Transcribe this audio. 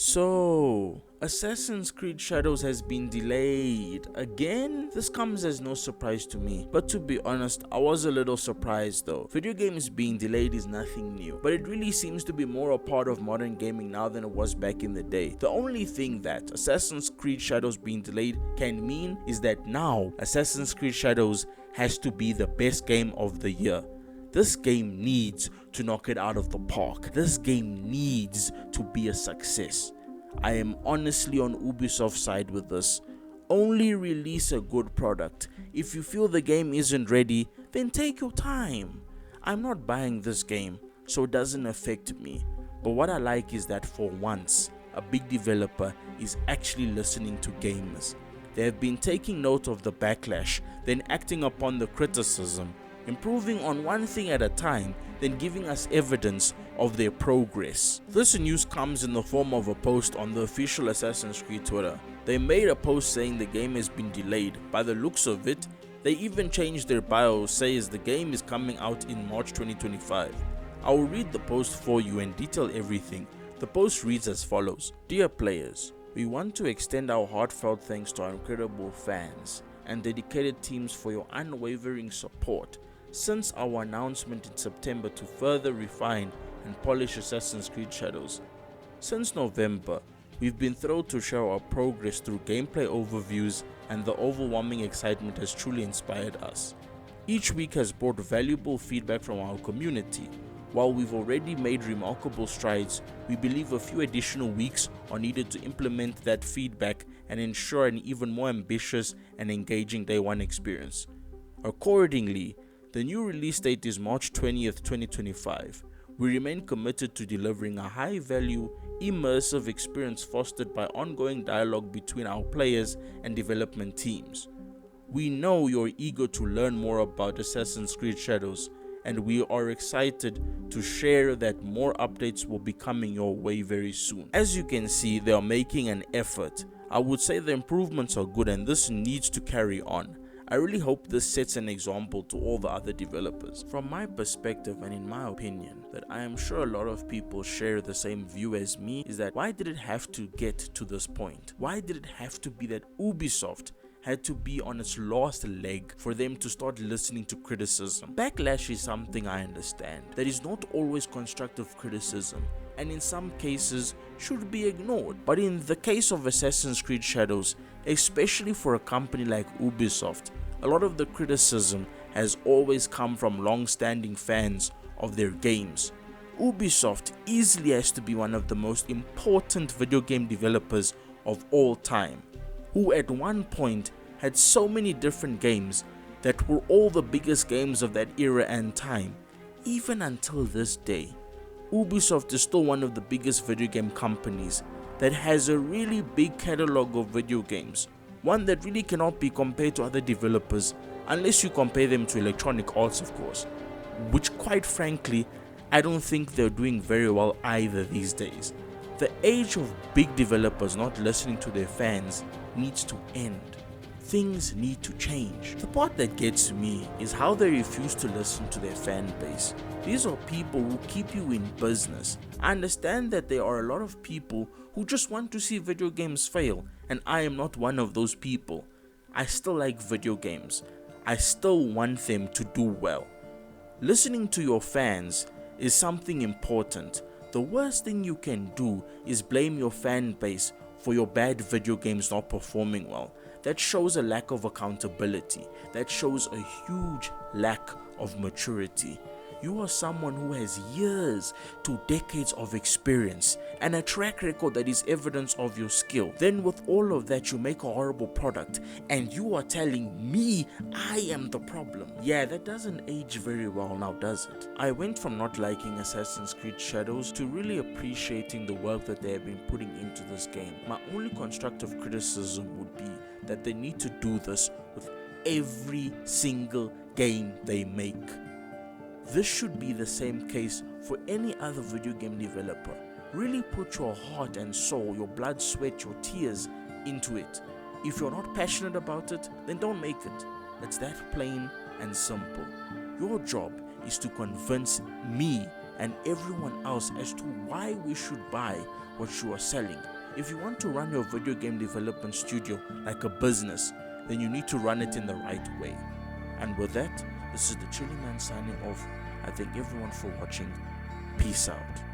So, Assassin's Creed Shadows has been delayed again? This comes as no surprise to me, but to be honest, I was a little surprised though. Video games being delayed is nothing new, but it really seems to be more a part of modern gaming now than it was back in the day. The only thing that Assassin's Creed Shadows being delayed can mean is that now Assassin's Creed Shadows has to be the best game of the year. This game needs to knock it out of the park. This game needs to be a success. I am honestly on Ubisoft's side with this. Only release a good product. If you feel the game isn't ready, then take your time. I'm not buying this game, so it doesn't affect me. But what I like is that for once, a big developer is actually listening to gamers. They have been taking note of the backlash, then acting upon the criticism, improving on one thing at a time, then giving us evidence of their progress. This news comes in the form of a post on the official Assassin's Creed Twitter. They made a post saying the game has been delayed. By the looks of it, they even changed their bio, says the game is coming out in March 2025. I will read the post for you and detail everything. The post reads as follows. Dear players, we want to extend our heartfelt thanks to our incredible fans and dedicated teams for your unwavering support since our announcement in September to further refine and polish Assassin's Creed Shadows. Since November, we've been thrilled to share our progress through gameplay overviews, and the overwhelming excitement has truly inspired us. Each week has brought valuable feedback from our community. While we've already made remarkable strides, we believe a few additional weeks are needed to implement that feedback and ensure an even more ambitious and engaging day one experience. Accordingly, the new release date is March 20th, 2025. We remain committed to delivering a high-value, immersive experience fostered by ongoing dialogue between our players and development teams. We know you're eager to learn more about Assassin's Creed Shadows, and we are excited to share that more updates will be coming your way very soon. As you can see, they are making an effort. I would say the improvements are good and this needs to carry on. I really hope this sets an example to all the other developers. From my perspective and in my opinion, that I am sure a lot of people share the same view as me, is that why did it have to get to this point? Why did it have to be that Ubisoft had to be on its last leg for them to start listening to criticism? Backlash is something I understand, that is not always constructive criticism, and in some cases should be ignored. But in the case of Assassin's Creed Shadows, especially for a company like Ubisoft, a lot of the criticism has always come from long-standing fans of their games. Ubisoft easily has to be one of the most important video game developers of all time, who at one point had so many different games that were all the biggest games of that era and time. Even until this day, Ubisoft is still one of the biggest video game companies that has a really big catalog of video games, one that really cannot be compared to other developers unless you compare them to Electronic Arts, of course, which quite frankly I don't think they're doing very well either these days. The age of big developers not listening to their fans needs to end. Things need to change. The part that gets me is how they refuse to listen to their fan base. These are people who keep you in business. I understand that there are a lot of people who just want to see video games fail, and I am not one of those people. I still like video games. I still want them to do well. Listening to your fans is something important. The worst thing you can do is blame your fan base for your bad video games not performing well. That shows a lack of accountability. That shows a huge lack of maturity. You are someone who has years to decades of experience and a track record that is evidence of your skill. Then with all of that, you make a horrible product and you are telling me I am the problem. Yeah, that doesn't age very well now, does it? I went from not liking Assassin's Creed Shadows to really appreciating the work that they have been putting into this game. My only constructive criticism would be that they need to do this with every single game they make. This should be the same case for any other video game developer. Really put your heart and soul, your blood, sweat, your tears into it. If you're not passionate about it, then don't make it. It's that plain and simple. Your job is to convince me and everyone else as to why we should buy what you are selling. If you want to run your video game development studio like a business, then you need to run it in the right way. And with that, this is the Chilly Man signing off. I thank everyone for watching. Peace out.